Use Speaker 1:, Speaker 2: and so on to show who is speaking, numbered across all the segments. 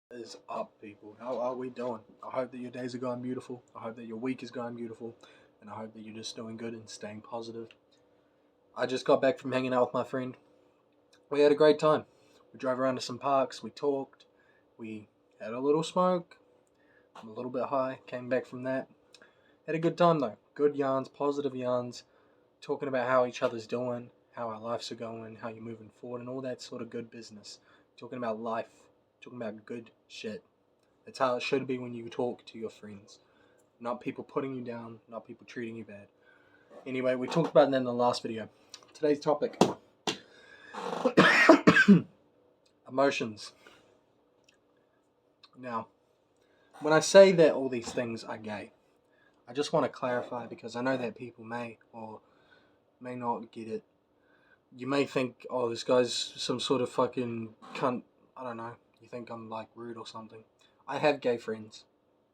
Speaker 1: Is up, people? How are we doing? I hope that your days are going beautiful. I hope that your week is going beautiful. And I hope that you're just doing good and staying positive. I just got back from hanging out with my friend. We had a great time. We drove around to some parks. We talked. We had a little smoke. I'm a little bit high. Came back from that. Had a good time, though. Good yarns, positive yarns. Talking about how each other's doing, how our lives are going, how you're moving forward, and all that sort of good business. Talking about life. Talking about good shit. That's how it should be when you talk to your friends. Not people putting you down, not people treating you bad. Anyway, we talked about that in the last video. Today's topic. Emotions. Now, when I say that all these things are gay, I just want to clarify because I know that people may or may not get it. You may think, oh, this guy's some sort of fucking cunt. I don't know. You think I'm like rude or something. I have gay friends.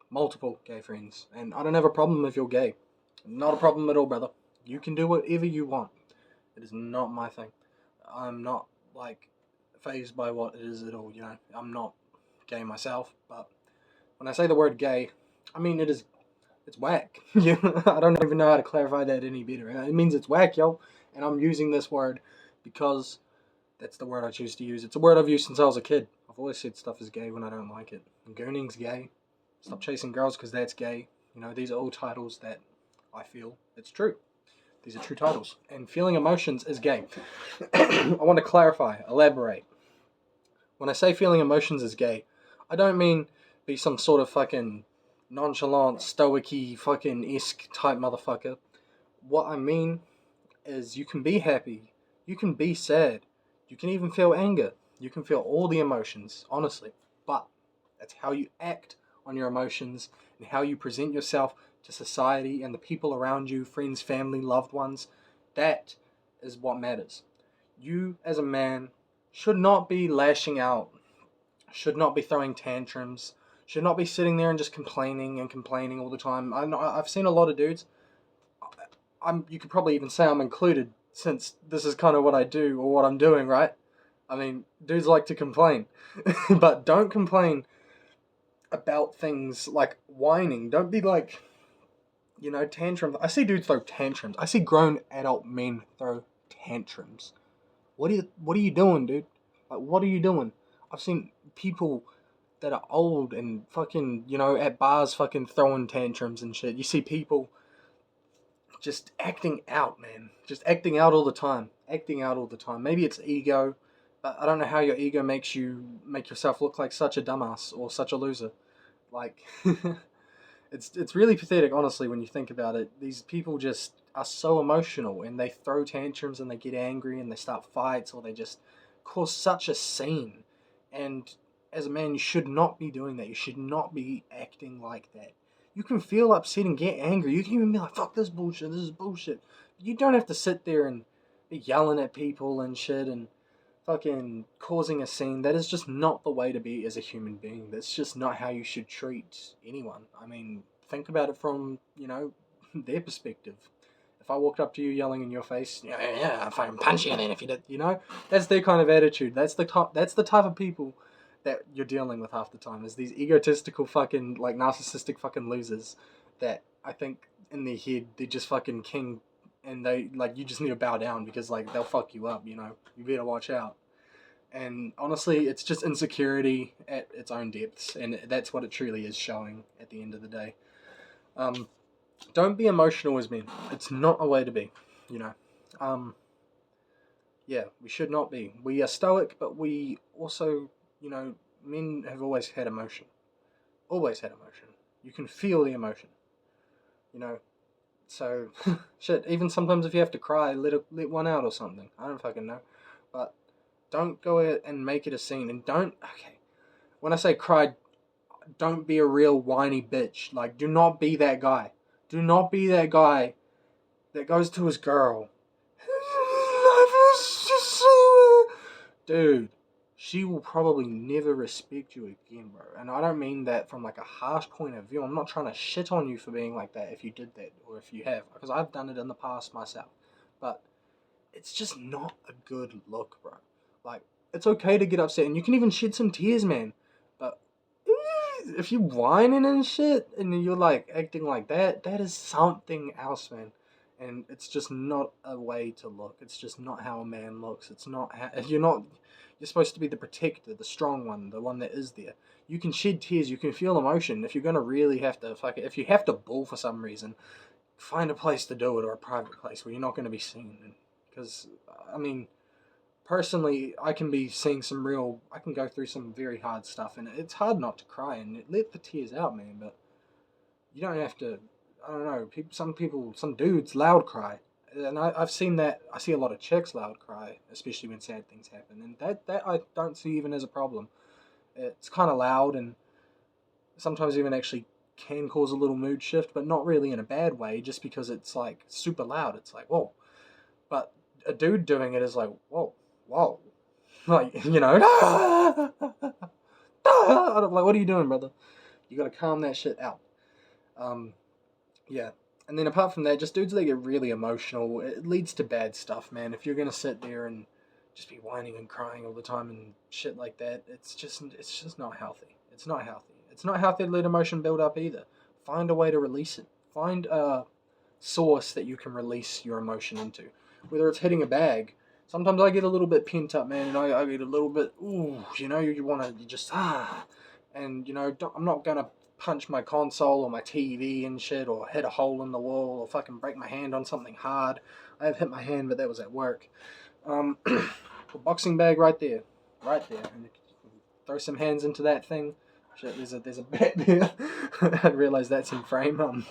Speaker 1: Multiple gay friends. And I don't have a problem if you're gay. Not a problem at all, brother. You can do whatever you want. It is not my thing. I'm not, like, phased by what it is at all, you know. I'm not gay myself, but when I say the word gay, I mean it's whack. I don't even know how to clarify that any better. It means it's whack, yo. And I'm using this word because that's the word I choose to use. It's a word I've used since I was a kid. I've always said stuff is gay when I don't like it. Gooning's gay. Stop chasing girls because that's gay. You know, these are all titles that I feel it's true. These are true titles. And feeling emotions is gay. I want to clarify, elaborate. When I say feeling emotions is gay, I don't mean be some sort of fucking nonchalant, stoic-y, fucking esque type motherfucker. What I mean is you can be happy, you can be sad, you can even feel anger, you can feel all the emotions, honestly. But that's how you act on your emotions and how you present yourself to society and the people around you, friends, family, loved ones. That is what matters. You, as a man, should not be lashing out, should not be throwing tantrums, should not be sitting there and just complaining and complaining all the time. I've seen a lot of dudes. You could probably even say I'm included, since this is kind of what I do or what I'm doing, right? I mean, dudes like to complain, but don't complain about things like whining. Don't be like, tantrums. I see dudes throw tantrums. I see grown adult men throw tantrums. What are you doing, dude? Like, what are you doing? I've seen people that are old and fucking, at bars fucking throwing tantrums and shit. You see people just acting out, man. Just acting out all the time. Acting out all the time. Maybe it's ego, but I don't know how your ego makes you make yourself look like such a dumbass or such a loser. Like, it's really pathetic, honestly, when you think about it. These people just are so emotional and they throw tantrums and they get angry and they start fights or they just cause such a scene. And as a man, you should not be doing that. You should not be acting like that. You can feel upset and get angry. You can even be like, fuck this bullshit, this is bullshit. You don't have to sit there and be yelling at people and shit and fucking causing a scene. That is just not the way to be as a human being. That's just not how you should treat anyone. I mean, think about it from, their perspective. If I walked up to you yelling in your face, yeah, I'll fucking punch you then if you did, that's their kind of attitude. That's the type of people that you're dealing with half the time, is these egotistical fucking, like, narcissistic fucking losers that I think in their head they're just fucking king, and they, like, you just need to bow down because, like, they'll fuck you up, you better watch out. And honestly, it's just insecurity at its own depths, and that's what it truly is showing at the end of the day. Um, don't be emotional as men. It's not a way to be, you know. Um, yeah, we should not be. We are stoic, but we also, men have always had emotion. Always had emotion. You can feel the emotion, you know. So, shit, even sometimes if you have to cry, let one out or something. I don't fucking know. But don't go out and make it a scene. And okay, when I say cry, don't be a real whiny bitch. Like, do not be that guy. Do not be that guy that goes to his girl. Life is just so... Dude, she will probably never respect you again, bro. And I don't mean that from like a harsh point of view. I'm not trying to shit on you for being like that if you did that or if you have, because I've done it in the past myself. But it's just not a good look, bro. Like, it's okay to get upset and you can even shed some tears, man. But if you whining and shit and you're like acting like that, that is something else, man. And it's just not a way to look. It's just not how a man looks. It's not how you're not. You're supposed to be the protector, the strong one, the one that is there. You can shed tears. You can feel emotion. If you're gonna really have to fuck it, if you have to bawl for some reason, find a place to do it or a private place where you're not gonna be seen. Because I mean, personally, I can be seeing some real. I can go through some very hard stuff, and it's hard not to cry and let the tears out, man. But you don't have to. I don't know. People, some dudes loud cry, and I've seen that. I see a lot of chicks loud cry, especially when sad things happen, and that I don't see even as a problem. It's kind of loud, and sometimes even actually can cause a little mood shift, but not really in a bad way. Just because it's like super loud, it's like whoa. But a dude doing it is like whoa, whoa, like I'm like, what are you doing, brother? You gotta calm that shit out. Um, yeah. And then apart from that, just dudes that get really emotional, it leads to bad stuff, man. If you're gonna sit there and just be whining and crying all the time and shit like that, it's just not healthy. It's not healthy. It's not healthy to let emotion build up either. Find a way to release it. Find a source that you can release your emotion into. Whether it's hitting a bag. Sometimes I get a little bit pent up, man, and I get a little bit, ooh, you just, and, I'm not going to punch my console or my TV and shit, or hit a hole in the wall, or fucking break my hand on something hard. I have hit my hand, but that was at work. A boxing bag right there, and throw some hands into that thing. Shit, there's a bat there. I realize that's in frame.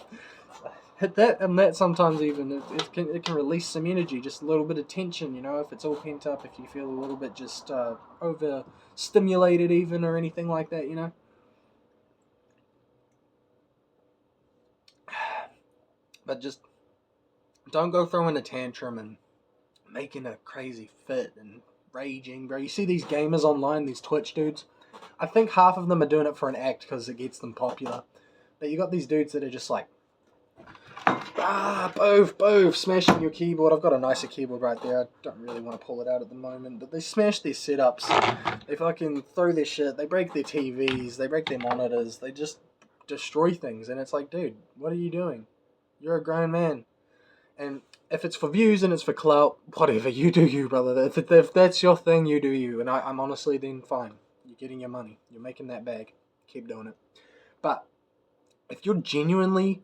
Speaker 1: Hit that, and that sometimes even it can release some energy, just a little bit of tension. If it's all pent up, if you feel a little bit just over stimulated, even or anything like that. But just don't go throwing a tantrum and making a crazy fit and raging, bro. You see these gamers online, these Twitch dudes. I think half of them are doing it for an act because it gets them popular. But you got these dudes that are just like, both, smashing your keyboard. I've got a nicer keyboard right there. I don't really want to pull it out at the moment, but they smash their setups. They fucking throw their shit. They break their TVs. They break their monitors. They just destroy things, and it's like, dude, what are you doing? You're a grown man. And if it's for views and it's for clout, whatever, you do you, brother. If that's your thing, you do you. And I'm honestly then fine. You're getting your money. You're making that bag. Keep doing it. But if you're genuinely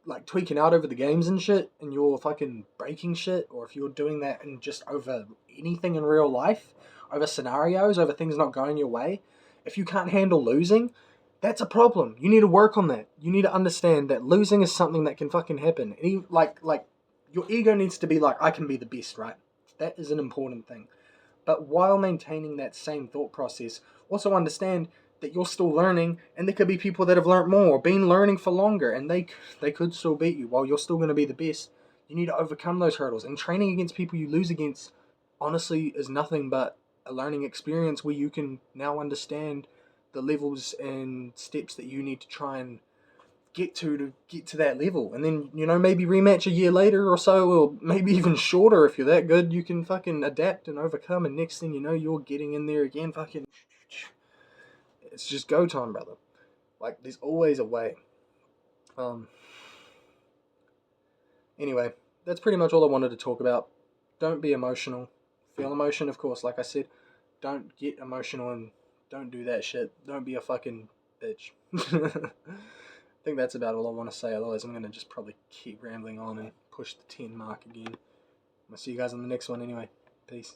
Speaker 1: like tweaking out over the games and shit, and you're fucking breaking shit, or if you're doing that and just over anything in real life, over scenarios, over things not going your way, if you can't handle losing, that's a problem. You need to work on that. You need to understand that losing is something that can fucking happen. Like your ego needs to be like, I can be the best, right? That is an important thing. But while maintaining that same thought process, also understand that you're still learning, and there could be people that have learned more, or been learning for longer, and they could still beat you while you're still going to be the best. You need to overcome those hurdles. And training against people you lose against, honestly, is nothing but a learning experience where you can now understand the levels and steps that you need to try and get to that level. And then, maybe rematch a year later or so, or maybe even shorter. If you're that good, you can fucking adapt and overcome, and next thing you know, you're getting in there again. Fucking, it's just go time, brother. Like, there's always a way. Um anyway, that's pretty much all I wanted to talk about. Don't be emotional. Feel emotion, of course, like I said. Don't get emotional, and don't do that shit. Don't be a fucking bitch. I think that's about all I want to say. Otherwise, I'm going to just probably keep rambling on and push the 10 mark again. I'll see you guys on the next one anyway. Peace.